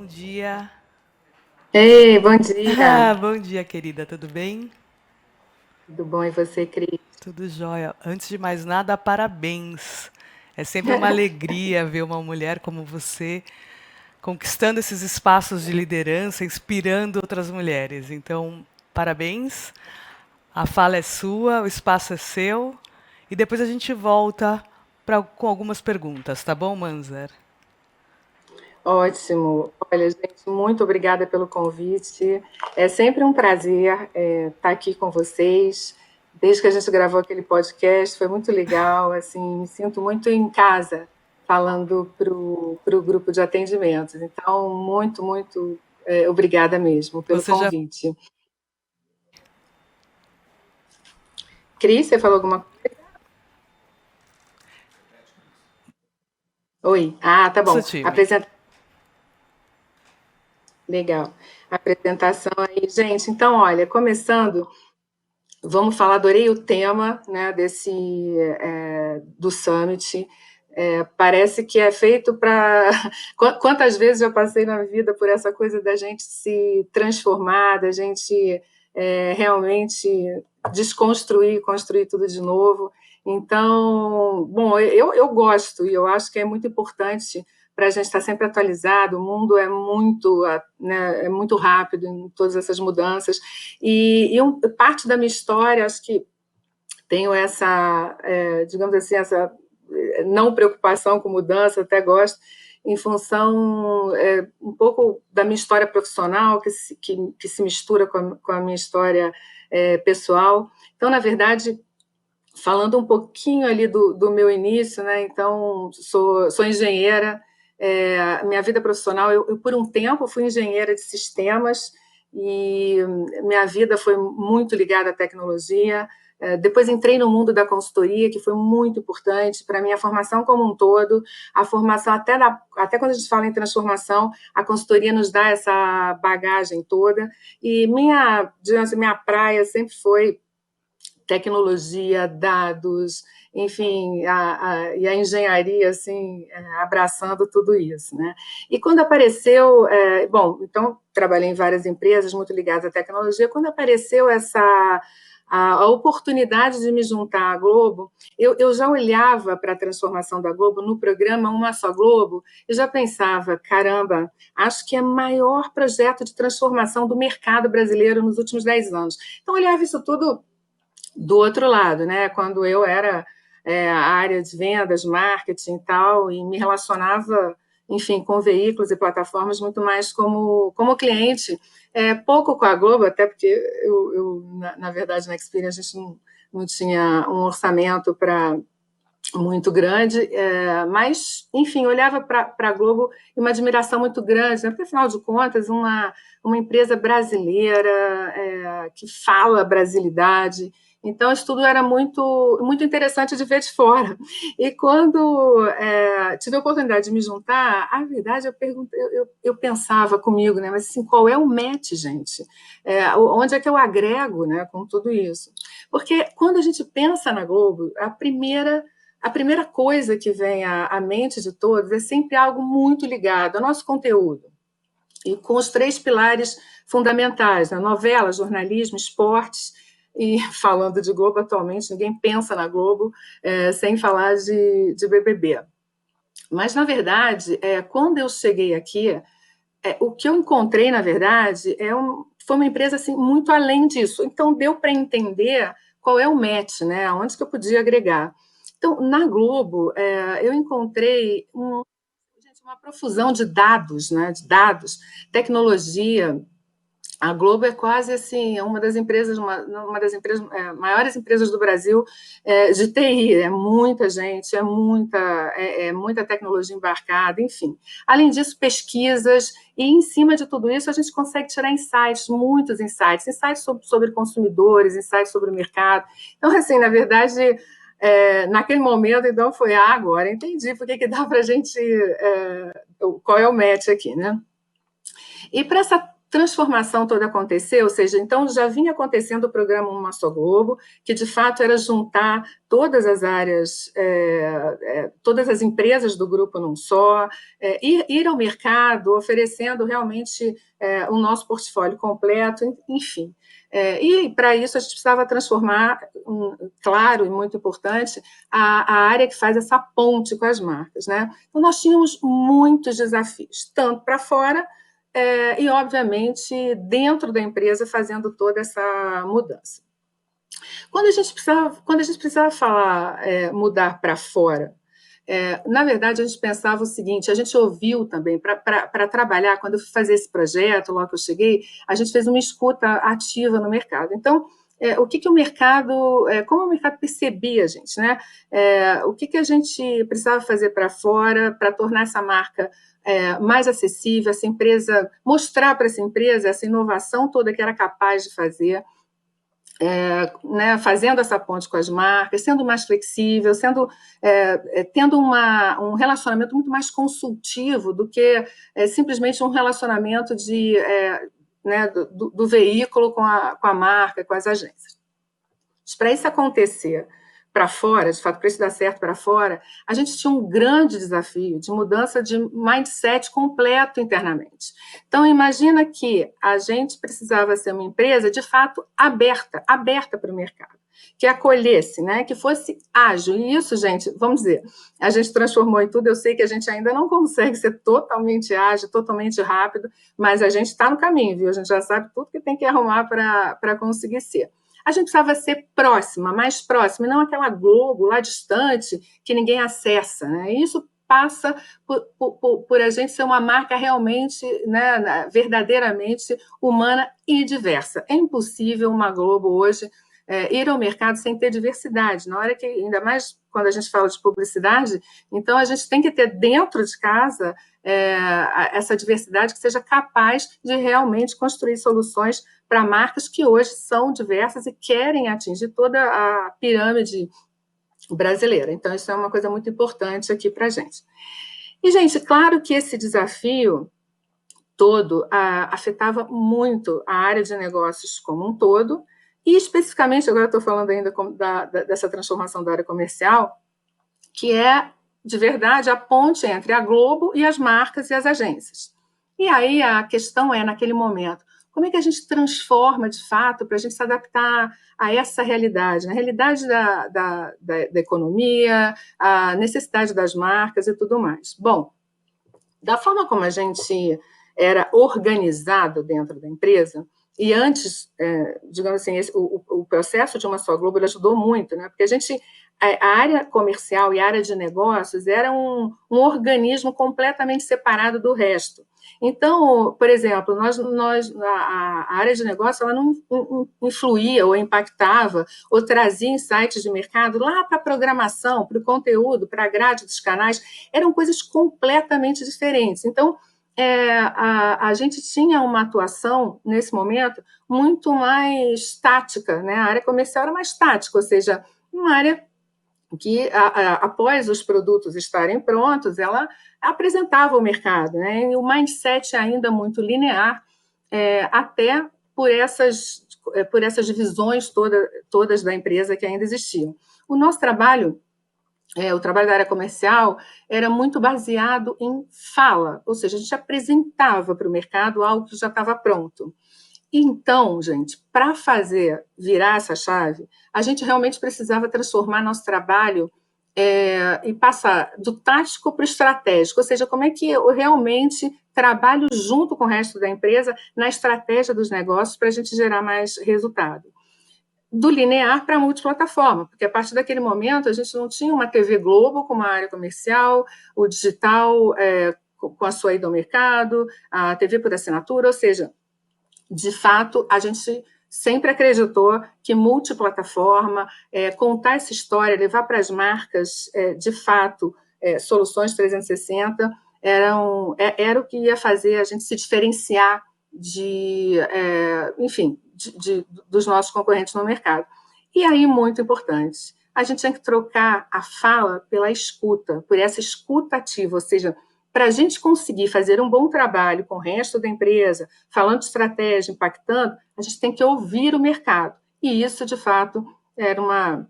bom dia. Ei, bom dia. Bom dia, querida, tudo bem? Tudo bom e você, Cris? Tudo jóia. Antes de mais nada, parabéns. É sempre uma alegria ver uma mulher como você conquistando esses espaços de liderança, inspirando outras mulheres. Então, parabéns. A fala é sua, o espaço é seu. E depois a gente volta com algumas perguntas, tá bom, Manzer? Ótimo. Olha, gente, muito obrigada pelo convite. É sempre um prazer estar aqui com vocês. Desde que a gente gravou aquele podcast, foi muito legal. Assim, me sinto muito em casa falando para o grupo de atendimentos. Então, muito obrigada mesmo pelo Você já. convite. Cris, você falou alguma coisa? Oi. Ah, tá Nosso bom. time. Legal. Apresentação aí, gente. Então, olha, começando. Vamos falar, adorei o tema, né, do Summit. Parece que é feito para. Quantas vezes eu passei na vida por essa coisa da gente se transformar, da gente realmente desconstruir, construir tudo de novo. Então, bom, eu gosto e eu acho que é muito importante para a gente estar sempre atualizado. O mundo é muito, né, é muito rápido em todas essas mudanças. Parte da minha história, acho que tenho essa, digamos assim, essa não preocupação com mudança, até gosto, em função um pouco da minha história profissional, que se mistura com a minha história pessoal. Então, na verdade, falando um pouquinho ali do meu início, né? Então, sou engenheira, minha vida profissional, eu por um tempo fui engenheira de sistemas e minha vida foi muito ligada à tecnologia. Depois entrei no mundo da consultoria, que foi muito importante para a minha formação como um todo, a formação até quando a gente fala em transformação, a consultoria nos dá essa bagagem toda, e digamos assim, minha praia sempre foi tecnologia, dados, enfim, e a engenharia, assim, abraçando tudo isso, né? E quando apareceu, bom, então, trabalhei em várias empresas muito ligadas à tecnologia, quando apareceu a oportunidade de me juntar à Globo, eu já olhava para a transformação da Globo no programa Uma Só Globo e já pensava, caramba, acho que é o maior projeto de transformação do mercado brasileiro nos últimos 10 anos. Então, eu olhava isso tudo do outro lado, né? Quando eu era a área de vendas, marketing e tal, e me relacionava, enfim, com veículos e plataformas muito mais como cliente, pouco com a Globo, até porque na verdade, na Experian, a gente não tinha um orçamento para muito grande, mas, enfim, olhava para a Globo e uma admiração muito grande, né? Porque, afinal de contas, uma empresa brasileira que fala brasilidade, então isso tudo era muito interessante de ver de fora. E quando tive a oportunidade de me juntar, a verdade, eu pensava comigo, né? Mas assim, qual é o match, gente? Onde é que eu agrego, né, com tudo isso? Porque quando a gente pensa na Globo, a primeira coisa que vem à mente de todos é sempre algo muito ligado ao nosso conteúdo, e com os três pilares fundamentais, né? Novela, jornalismo, esportes, e falando de Globo atualmente, ninguém pensa na Globo sem falar de BBB. Mas, na verdade, quando eu cheguei aqui, o que eu encontrei, na verdade, foi uma empresa assim, muito além disso. Então, deu para entender qual é o match, né? Onde que eu podia agregar. Então, na Globo, eu encontrei uma profusão de dados, né? De dados, tecnologia. A Globo é quase assim uma das empresas, maiores empresas do Brasil de TI. É muita gente, muita tecnologia embarcada, enfim. Além disso, pesquisas, e em cima de tudo isso a gente consegue tirar insights, muitos insights, sobre consumidores, insights sobre o mercado. Então, assim, na verdade, naquele momento, então, foi agora entendi por que dá para a gente, qual é o match aqui, né? E para transformação toda aconteceu, ou seja, então já vinha acontecendo o programa Uma Só Globo, que de fato era juntar todas as áreas, todas as empresas do grupo num só, ir ao mercado oferecendo realmente o nosso portfólio completo, enfim. E para isso a gente precisava transformar, claro e muito importante, a área que faz essa ponte com as marcas, né? Então nós tínhamos muitos desafios, tanto para fora, e, obviamente, dentro da empresa, fazendo toda essa mudança. Quando a gente precisava falar mudar para fora, na verdade, a gente pensava o seguinte, a gente ouviu também, para trabalhar, quando eu fui fazer esse projeto, logo que eu cheguei, a gente fez uma escuta ativa no mercado. Então, o que o mercado, como o mercado percebia a gente, né? O que a gente precisava fazer para fora para tornar essa marca mais acessível, essa empresa, mostrar para essa empresa essa inovação toda que era capaz de fazer, né, fazendo essa ponte com as marcas, sendo mais flexível, tendo um relacionamento muito mais consultivo do que simplesmente um relacionamento né, do veículo com a marca, com as agências. Para isso acontecer para fora, de fato, para isso dar certo para fora, a gente tinha um grande desafio de mudança de mindset completo internamente. Então, imagina que a gente precisava ser uma empresa, de fato, aberta para o mercado, que acolhesse, né, que fosse ágil. E isso, gente, vamos dizer, a gente transformou em tudo. Eu sei que a gente ainda não consegue ser totalmente ágil, totalmente rápido, mas a gente está no caminho, viu? A gente já sabe tudo que tem que arrumar para conseguir ser. A gente precisava ser próxima, mais próxima, e não aquela Globo lá distante que ninguém acessa, né? E isso passa por a gente ser uma marca realmente, né, verdadeiramente humana e diversa. É impossível uma Globo hoje ir ao mercado sem ter diversidade. Na hora que, ainda mais quando a gente fala de publicidade, então a gente tem que ter dentro de casa essa diversidade que seja capaz de realmente construir soluções para marcas que hoje são diversas e querem atingir toda a pirâmide brasileira. Então, isso é uma coisa muito importante aqui para a gente. E, gente, claro que esse desafio todo afetava muito a área de negócios como um todo, e especificamente, agora estou falando ainda dessa transformação da área comercial, que é, de verdade, a ponte entre a Globo e as marcas e as agências. E aí a questão naquele momento, como é que a gente transforma, de fato, para a gente se adaptar a essa realidade, na realidade da economia, a necessidade das marcas e tudo mais? Bom, da forma como a gente era organizado dentro da empresa, e antes, digamos assim, o processo de Uma Só Globo ajudou muito, né? Porque a área comercial e a área de negócios era um organismo completamente separado do resto. Então, por exemplo, a área de negócio ela não influía ou impactava ou trazia insights de mercado lá para a programação, para o conteúdo, para a grade dos canais, eram coisas completamente diferentes. Então, a gente tinha uma atuação, nesse momento, muito mais tática, né? A área comercial era mais tática, ou seja, uma área que, após os produtos estarem prontos, ela apresentava ao mercado, né? E o mindset ainda muito linear, até por essas divisões todas da empresa que ainda existiam. O nosso trabalho, o trabalho da área comercial, era muito baseado em fala, ou seja, a gente apresentava para o mercado algo que já estava pronto. Então, gente, para fazer virar essa chave, a gente realmente precisava transformar nosso trabalho e passar do tático para o estratégico, ou seja, como é que eu realmente trabalho junto com o resto da empresa na estratégia dos negócios para a gente gerar mais resultado. Do linear para multiplataforma, porque a partir daquele momento a gente não tinha uma TV Globo com uma área comercial, o digital com a sua ida ao mercado, a TV por assinatura, ou seja, de fato, a gente sempre acreditou que multiplataforma, contar essa história, levar para as marcas, de fato, soluções 360, era o que ia fazer a gente se diferenciar dos nossos concorrentes no mercado. E aí, muito importante, a gente tinha que trocar a fala pela escuta, por essa escuta ativa, ou seja, para a gente conseguir fazer um bom trabalho com o resto da empresa, falando de estratégia, impactando, a gente tem que ouvir o mercado. E isso, de fato, era uma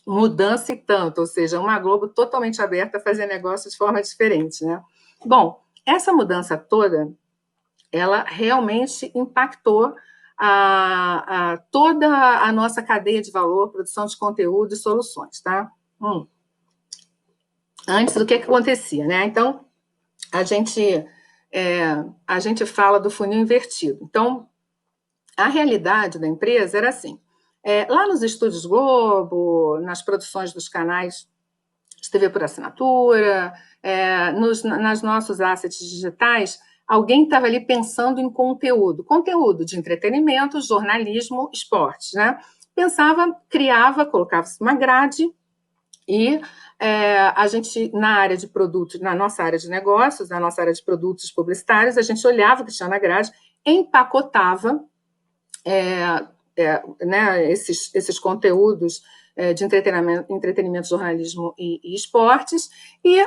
mudança e tanto, ou seja, uma Globo totalmente aberta a fazer negócio de forma diferente, né? Bom, essa mudança toda, ela realmente impactou toda a nossa cadeia de valor, produção de conteúdo e soluções, tá? Antes, o que acontecia, né? Então, a gente fala do funil invertido. Então, a realidade da empresa era assim, lá nos estúdios Globo, nas produções dos canais de TV por assinatura, nas nossos assets digitais, alguém estava ali pensando em conteúdo de entretenimento, jornalismo, esportes, né? Pensava, criava, colocava-se uma grade e a gente, na área de produtos, na nossa área de negócios, na nossa área de produtos publicitários, a gente olhava o que tinha na grade, empacotava né, esses conteúdos de entretenimento, jornalismo e esportes, e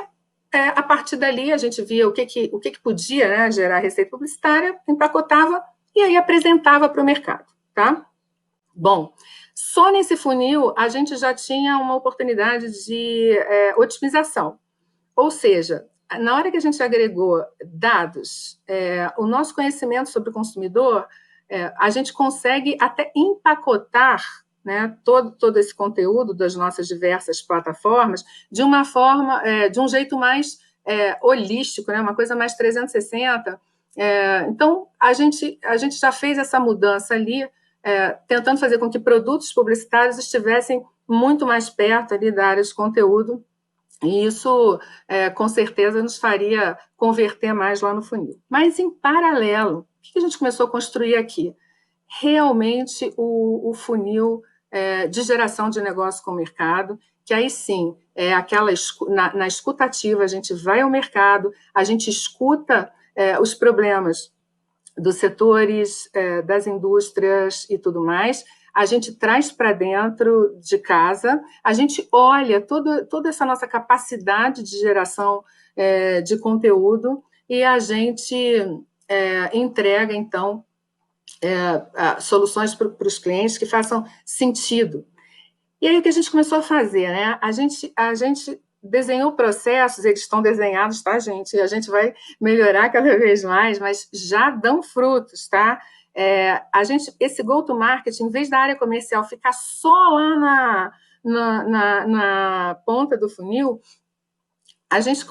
a partir dali a gente via o que podia, né, gerar receita publicitária, empacotava e aí apresentava para o mercado, tá? Bom, só nesse funil a gente já tinha uma oportunidade de otimização, ou seja, na hora que a gente agregou dados, o nosso conhecimento sobre o consumidor, a gente consegue até empacotar, né, todo esse conteúdo das nossas diversas plataformas de uma forma, de um jeito mais holístico, né, uma coisa mais 360. Então, a gente já fez essa mudança ali, tentando fazer com que produtos publicitários estivessem muito mais perto ali da área de conteúdo, e isso, com certeza, nos faria converter mais lá no funil. Mas, em paralelo, o que a gente começou a construir aqui? Realmente o funil de geração de negócio com o mercado, que aí sim, aquela na escutativa, a gente vai ao mercado, a gente escuta os problemas dos setores, das indústrias e tudo mais, a gente traz para dentro de casa, a gente olha toda essa nossa capacidade de geração de conteúdo e a gente entrega, então, soluções para os clientes que façam sentido. E aí o que a gente começou a fazer, né? A gente desenhou processos, eles estão desenhados, tá, gente? E a gente vai melhorar cada vez mais, mas já dão frutos, tá? Esse go-to-market, em vez da área comercial ficar só lá na ponta do funil, a gente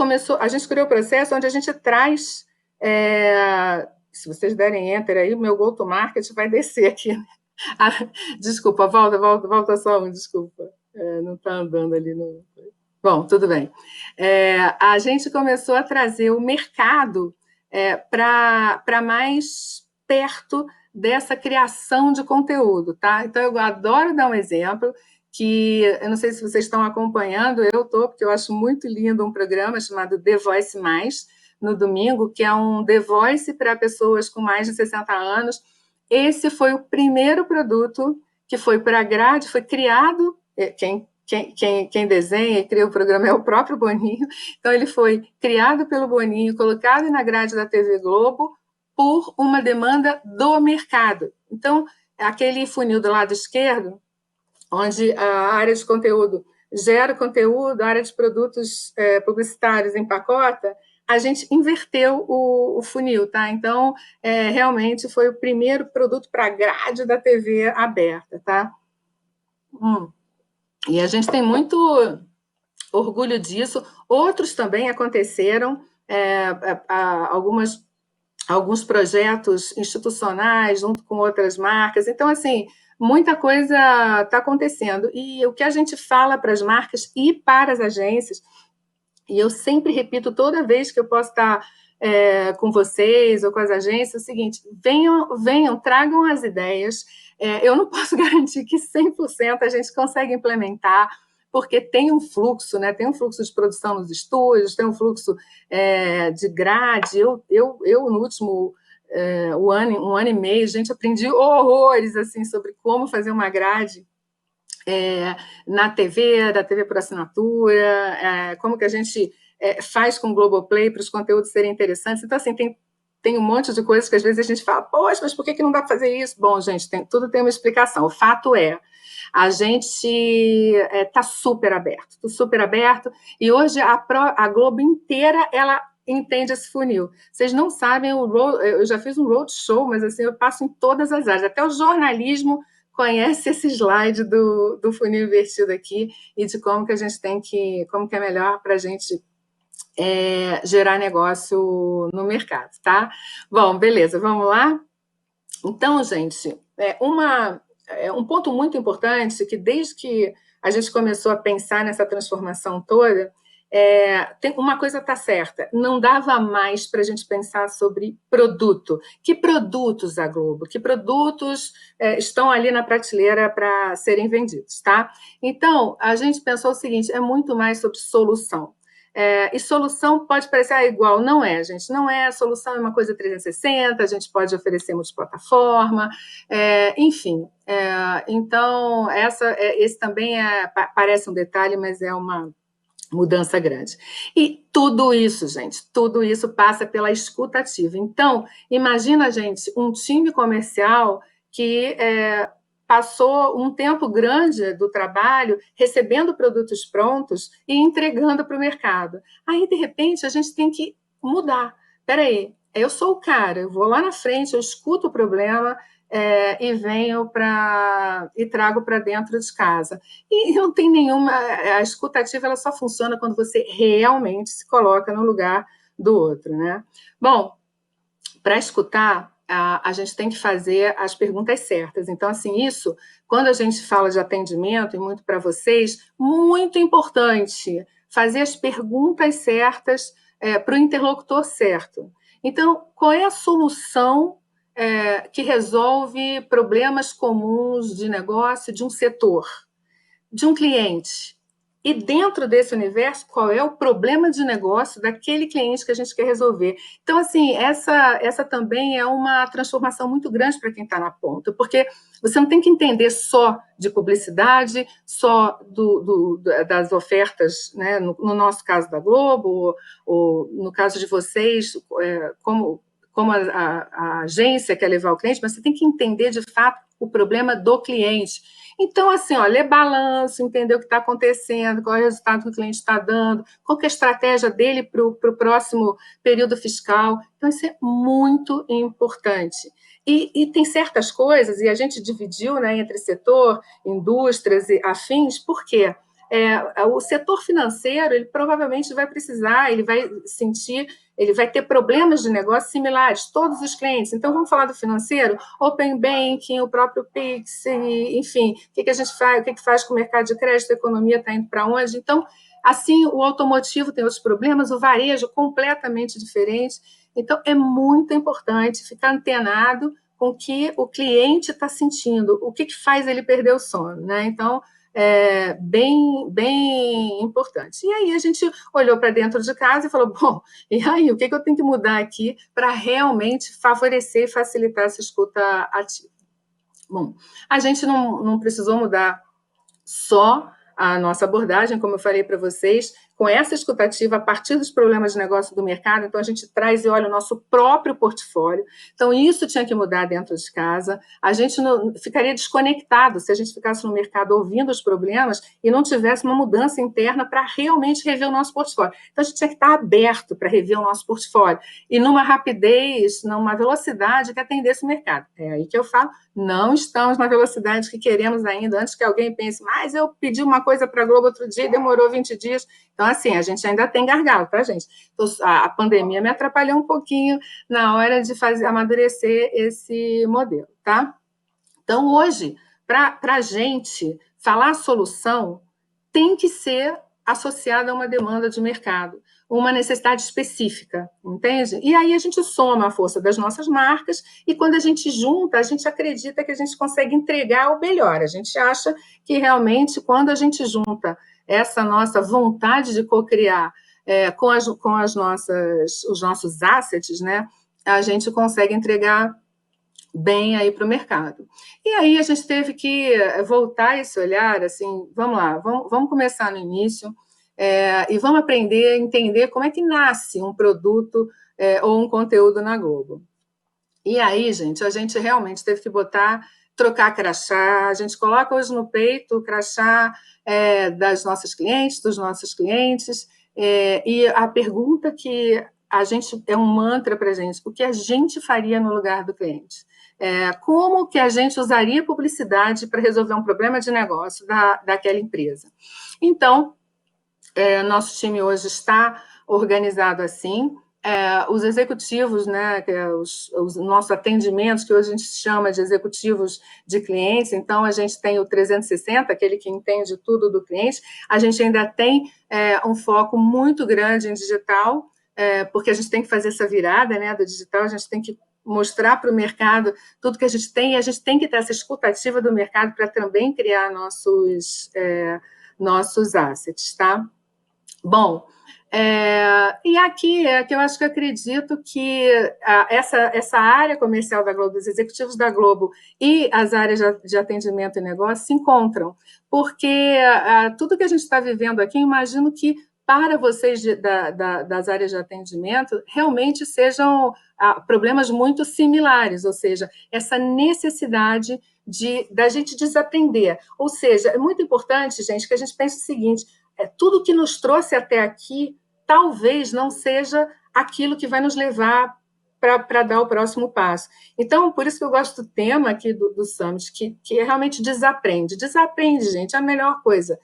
criou o processo onde a gente traz, se vocês derem enter aí, o meu go-to-market vai descer aqui. Desculpa, volta só desculpa. Não está andando ali no... Bom, tudo bem. A gente começou a trazer o mercado para mais perto dessa criação de conteúdo, tá? Então, eu adoro dar um exemplo que, eu não sei se vocês estão acompanhando, eu estou, porque eu acho muito lindo um programa chamado The Voice Mais, no domingo, que é um The Voice para pessoas com mais de 60 anos. Esse foi o primeiro produto que foi para a grade, foi criado, quem desenha e cria o programa é o próprio Boninho, então ele foi criado pelo Boninho, colocado na grade da TV Globo por uma demanda do mercado. Então, aquele funil do lado esquerdo, onde a área de conteúdo gera conteúdo, a área de produtos publicitários empacota, a gente inverteu o funil, tá? Então, realmente foi o primeiro produto para a grade da TV aberta, tá? E a gente tem muito orgulho disso. Outros também aconteceram, alguns projetos institucionais junto com outras marcas. Então, assim, muita coisa está acontecendo. E o que a gente fala para as marcas e para as agências, e eu sempre repito toda vez que eu posso estar com vocês ou com as agências, é o seguinte: venham, tragam as ideias. Eu não posso garantir que 100% a gente consegue implementar, porque tem um fluxo, né? Tem um fluxo de produção nos estúdios, tem um fluxo de grade. Eu no último um ano e meio, gente, aprendi horrores assim, sobre como fazer uma grade na TV, da TV por assinatura, como que a gente faz com o Globoplay para os conteúdos serem interessantes. Então, assim, tem um monte de coisas que às vezes a gente fala, poxa, mas por que não dá para fazer isso? Bom, gente, tudo tem uma explicação. O fato é, a gente está super aberto, e hoje a Globo inteira, ela entende esse funil. Vocês não sabem, eu já fiz um roadshow, mas assim, eu passo em todas as áreas, até o jornalismo conhece esse slide do funil invertido aqui, e de como que a gente como que é melhor para a gente gerar negócio no mercado, tá? Bom, beleza, vamos lá? Então, gente, um ponto muito importante que desde que a gente começou a pensar nessa transformação toda, uma coisa está certa, não dava mais para a gente pensar sobre produto. Que produtos a Globo? Que produtos estão ali na prateleira para serem vendidos, tá? Então, a gente pensou o seguinte, é muito mais sobre solução. E solução pode parecer igual, não é, gente, não é. A solução é uma coisa 360, a gente pode oferecer multiplataforma, enfim. Então, esse também parece um detalhe, mas é uma mudança grande. E tudo isso, gente, tudo isso passa pela escutativa. Então, imagina, gente, um time comercial que passou um tempo grande do trabalho recebendo produtos prontos e entregando para o mercado. Aí, de repente, a gente tem que mudar. Espera aí, eu sou o cara, eu vou lá na frente, eu escuto o problema e venho e trago para dentro de casa. E não tem nenhuma... A escutativa ela só funciona quando você realmente se coloca no lugar do outro, né? Bom, para escutar, a gente tem que fazer as perguntas certas. Então, assim, isso, quando a gente fala de atendimento, e muito para vocês, muito importante fazer as perguntas certas para o interlocutor certo. Então, qual é a solução que resolve problemas comuns de negócio de um setor, de um cliente? E dentro desse universo, qual é o problema de negócio daquele cliente que a gente quer resolver? Então, assim, essa também é uma transformação muito grande para quem está na ponta, porque você não tem que entender só de publicidade, só das ofertas, né? No nosso caso da Globo, ou no caso de vocês, como a agência quer levar o cliente, mas você tem que entender, de fato, o problema do cliente. Então, assim, ler balanço, entender o que está acontecendo, qual é o resultado que o cliente está dando, qual que é a estratégia dele para o próximo período fiscal. Então, isso é muito importante. E tem certas coisas, e a gente dividiu, né, entre setor, indústrias e afins, por quê? O setor financeiro, ele provavelmente vai precisar, ele vai sentir, ele vai ter problemas de negócio similares, todos os clientes. Então, vamos falar do financeiro? Open Banking, o próprio Pix, enfim, o que a gente faz, o que faz com o mercado de crédito, a economia está indo para onde? Então, assim, o automotivo tem outros problemas, o varejo completamente diferente. Então, é muito importante ficar antenado com o que o cliente está sentindo, o que faz ele perder o sono, né? Então, bem importante. E aí a gente olhou para dentro de casa e falou, bom, e aí, o que eu tenho que mudar aqui para realmente favorecer e facilitar essa escuta ativa? Bom, a gente não precisou mudar só a nossa abordagem, como eu falei para vocês, com essa escutativa a partir dos problemas de negócio do mercado. Então, a gente traz e olha o nosso próprio portfólio. Então, isso tinha que mudar dentro de casa. A gente não ficaria desconectado se a gente ficasse no mercado ouvindo os problemas e não tivesse uma mudança interna para realmente rever o nosso portfólio. Então, a gente tinha que estar aberto para rever o nosso portfólio e numa rapidez, numa velocidade que atendesse o mercado. É aí que eu falo, não estamos na velocidade que queremos ainda, antes que alguém pense, mas eu pedi uma coisa para a Globo outro dia e demorou 20 dias. Então, assim, a gente ainda tem gargalo, tá, gente? Então, a pandemia me atrapalhou um pouquinho na hora de amadurecer esse modelo, tá? Então, hoje, para a gente falar a solução, tem que ser associada a uma demanda de mercado, uma necessidade específica, entende? E aí a gente soma a força das nossas marcas e quando a gente junta, a gente acredita que a gente consegue entregar o melhor. A gente acha que realmente, quando a gente junta essa nossa vontade de co-criar com os nossos assets, né, a gente consegue entregar bem aí para o mercado. E aí a gente teve que voltar esse olhar, assim, vamos lá, vamos começar no início. e vamos aprender a entender como é que nasce um produto ou um conteúdo na Globo. E aí, gente, a gente realmente teve que trocar crachá, a gente coloca hoje no peito o crachá das nossas clientes, dos nossos clientes, e a pergunta que a gente é um mantra para a gente, o que a gente faria no lugar do cliente? Como que a gente usaria publicidade para resolver um problema de negócio daquela empresa? Então, nosso time hoje está organizado assim. Os executivos, né, os nossos atendimentos, que hoje a gente chama de executivos de clientes, então a gente tem o 360, aquele que entende tudo do cliente, a gente ainda tem um foco muito grande em digital, porque a gente tem que fazer essa virada, né, do digital, a gente tem que mostrar para o mercado tudo que a gente tem, e a gente tem que ter essa escutativa do mercado para também criar nossos assets, tá? Bom, e aqui é que eu acho que acredito que essa área comercial da Globo, os executivos da Globo e as áreas de atendimento e negócio se encontram, porque tudo que a gente está vivendo aqui, imagino que para vocês das áreas de atendimento realmente sejam problemas muito similares, ou seja, essa necessidade da gente desaprender. Ou seja, é muito importante, gente, que a gente pense o seguinte: tudo que nos trouxe até aqui talvez não seja aquilo que vai nos levar para dar o próximo passo. Então, por isso que eu gosto do tema aqui do Summit, que é realmente desaprende. Desaprende, gente, é a melhor coisa.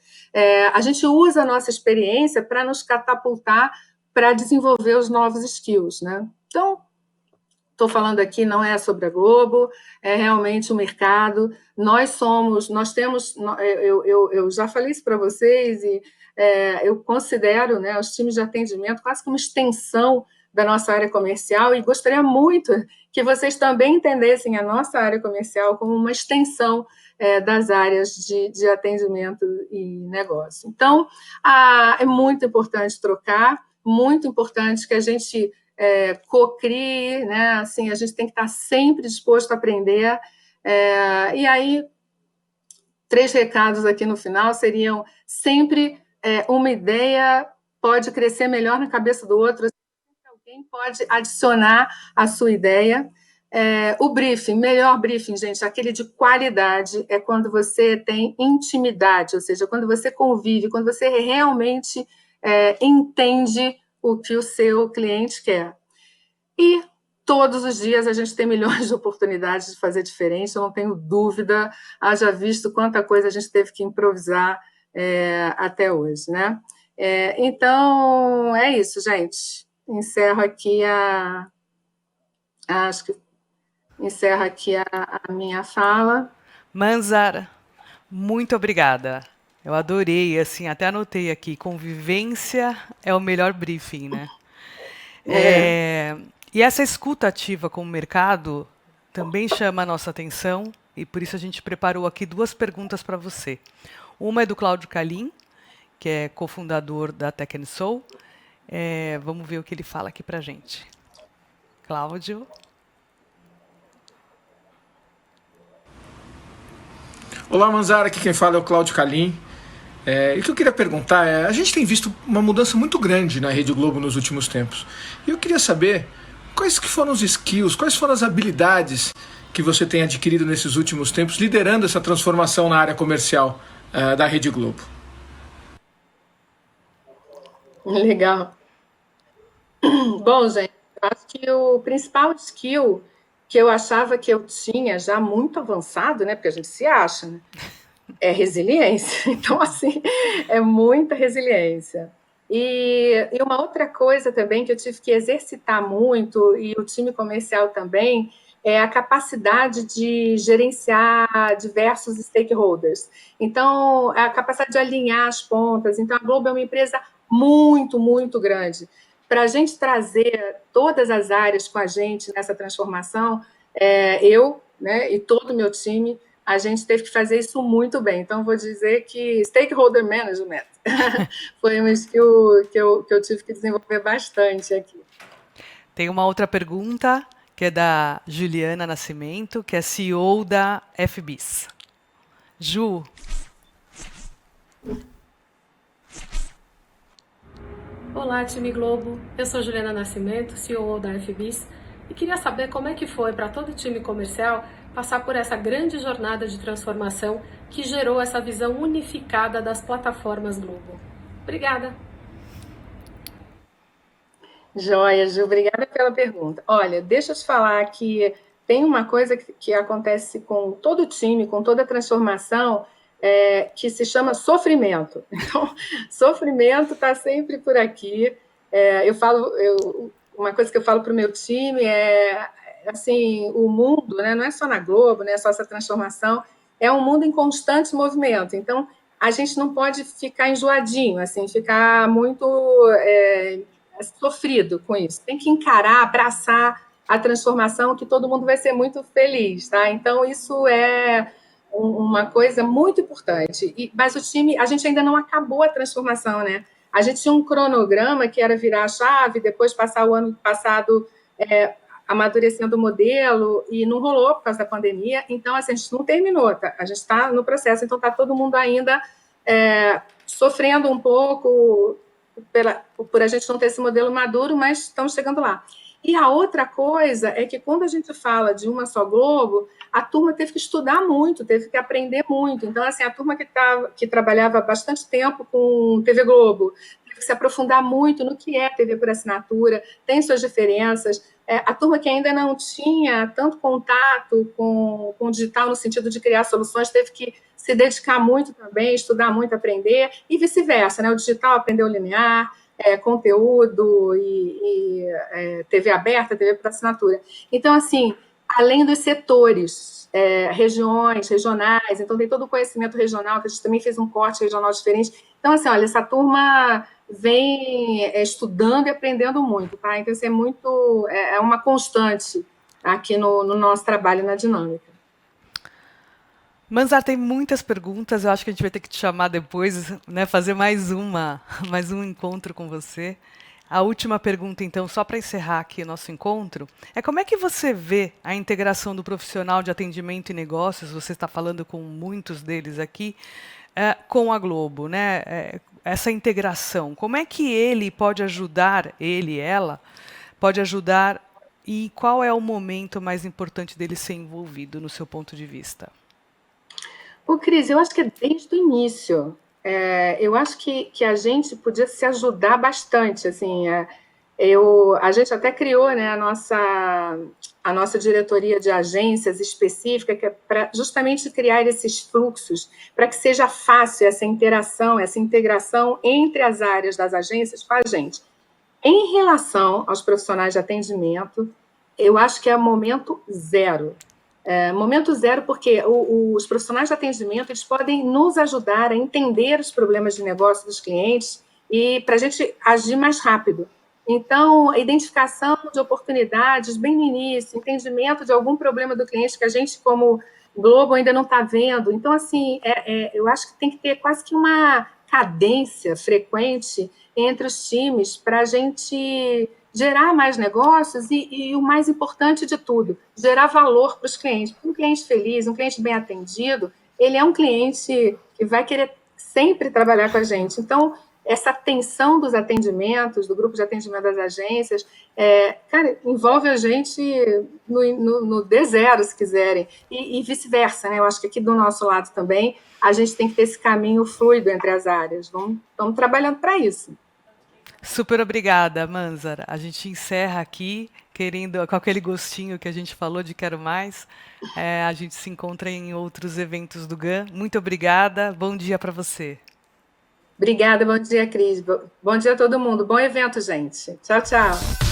A gente usa a nossa experiência para nos catapultar para desenvolver os novos skills, né? Então, estou falando aqui não é sobre a Globo, é realmente o mercado. Nós temos, eu já falei isso para vocês, e eu considero, né, os times de atendimento quase como extensão da nossa área comercial, e gostaria muito que vocês também entendessem a nossa área comercial como uma extensão das áreas de atendimento e negócio. Então, é muito importante trocar, muito importante que a gente co-crie, né? Assim, a gente tem que estar sempre disposto a aprender. E aí, 3 recados aqui no final seriam: sempre uma ideia pode crescer melhor na cabeça do outro, alguém pode adicionar a sua ideia. O briefing, melhor briefing, gente, aquele de qualidade, é quando você tem intimidade, ou seja, quando você convive, quando você realmente entende o que o seu cliente quer. E todos os dias a gente tem milhões de oportunidades de fazer diferente, eu não tenho dúvida, haja visto quanta coisa a gente teve que improvisar até hoje, né? Então, é isso, gente. Acho que encerro aqui a minha fala. Manzara, muito obrigada. Eu adorei, assim, até anotei aqui, convivência é o melhor briefing, né? E essa escuta ativa com o mercado também chama a nossa atenção, e por isso a gente preparou aqui 2 perguntas para você. Uma é do Cláudio Calim, que é cofundador da Tech & Soul. Vamos ver o que ele fala aqui para a gente. Cláudio. Olá, Manzara, aqui quem fala é o Cláudio Calim. E o que eu queria perguntar a gente tem visto uma mudança muito grande na Rede Globo nos últimos tempos. E eu queria saber quais que foram os skills, quais foram as habilidades que você tem adquirido nesses últimos tempos, liderando essa transformação na área comercial da Rede Globo. Legal. Bom, gente, eu acho que o principal skill que eu achava que eu tinha já muito avançado, né? Porque a gente se acha, né? É resiliência. Então, assim, é muita resiliência. E uma outra coisa também que eu tive que exercitar muito, e o time comercial também, é a capacidade de gerenciar diversos stakeholders. Então, a capacidade de alinhar as pontas. Então, a Globo é uma empresa muito, muito grande. Para a gente trazer todas as áreas com a gente nessa transformação, eu, né, e todo o meu time, a gente teve que fazer isso muito bem. Então, vou dizer que stakeholder management foi um skill que eu tive que desenvolver bastante aqui. Tem uma outra pergunta, que é da Juliana Nascimento, que é CEO da FBIS. Ju. Olá, time Globo. Eu sou Juliana Nascimento, CEO da FBIS, e queria saber como é que foi para todo o time comercial passar por essa grande jornada de transformação que gerou essa visão unificada das plataformas Globo. Obrigada. Joia, Ju, obrigada pela pergunta. Olha, deixa eu te falar que tem uma coisa que acontece com todo o time, com toda a transformação, que se chama sofrimento. Então, sofrimento está sempre por aqui. Uma coisa que eu falo para o meu time é assim, o mundo, né, não é só na Globo, né, só essa transformação, é um mundo em constante movimento. Então, a gente não pode ficar enjoadinho, assim, ficar muito sofrido com isso. Tem que encarar, abraçar a transformação, que todo mundo vai ser muito feliz, tá? Então, isso é uma coisa muito importante. Mas o time, a gente ainda não acabou a transformação, né? A gente tinha um cronograma que era virar a chave, depois passar o ano passado amadurecendo o modelo, e não rolou por causa da pandemia. Então, assim, a gente não terminou, tá? A gente está no processo, então está todo mundo ainda sofrendo um pouco por a gente não ter esse modelo maduro, mas estamos chegando lá. E a outra coisa é que quando a gente fala de uma só Globo, a turma teve que estudar muito, teve que aprender muito. Então, assim, a turma que trabalhava bastante tempo com TV Globo teve que se aprofundar muito no que é TV por assinatura, tem suas diferenças. A turma que ainda não tinha tanto contato com o digital no sentido de criar soluções teve que se dedicar muito também, estudar muito, aprender, e vice-versa, né? O digital aprendeu linear, conteúdo e TV aberta, TV por assinatura. Então, assim, além dos setores, regiões, regionais, então tem todo o conhecimento regional, que a gente também fez um corte regional diferente. Então, assim, olha, essa turma vem estudando e aprendendo muito, tá? Então, isso é uma constante aqui no nosso trabalho na Dinâmica. Manzar, tem muitas perguntas, eu acho que a gente vai ter que te chamar depois, né, fazer mais um encontro com você. A última pergunta, então, só para encerrar aqui o nosso encontro, é como é que você vê a integração do profissional de atendimento e negócios, você está falando com muitos deles aqui, com a Globo, né? Essa integração, como é que ele pode ajudar, ela, pode ajudar, e qual é o momento mais importante dele ser envolvido, no seu ponto de vista? Cris, eu acho que é desde o início. Eu acho que a gente podia se ajudar bastante. Assim, a gente até criou, né, a nossa diretoria de agências específica, que é para justamente criar esses fluxos, para que seja fácil essa interação, essa integração entre as áreas das agências com a gente. Em relação aos profissionais de atendimento, eu acho que é momento zero. Momento zero, porque os profissionais de atendimento eles podem nos ajudar a entender os problemas de negócio dos clientes e para a gente agir mais rápido. Então, a identificação de oportunidades bem no início, entendimento de algum problema do cliente que a gente, como Globo, ainda não está vendo. Então, assim, eu acho que tem que ter quase que uma cadência frequente entre os times para a gente gerar mais negócios e o mais importante de tudo, gerar valor para os clientes. Um cliente feliz, um cliente bem atendido, ele é um cliente que vai querer sempre trabalhar com a gente. Então, essa atenção dos atendimentos, do grupo de atendimento das agências, cara, envolve a gente no D0, se quiserem, e vice-versa, né? Eu acho que aqui do nosso lado também, a gente tem que ter esse caminho fluido entre as áreas. Vamos trabalhando para isso. Super obrigada, Manzar. A gente encerra aqui, querendo, com aquele gostinho que a gente falou de quero mais. A gente se encontra em outros eventos do GAN. Muito obrigada. Bom dia para você. Obrigada, bom dia, Cris. Bom dia a todo mundo. Bom evento, gente. Tchau, tchau.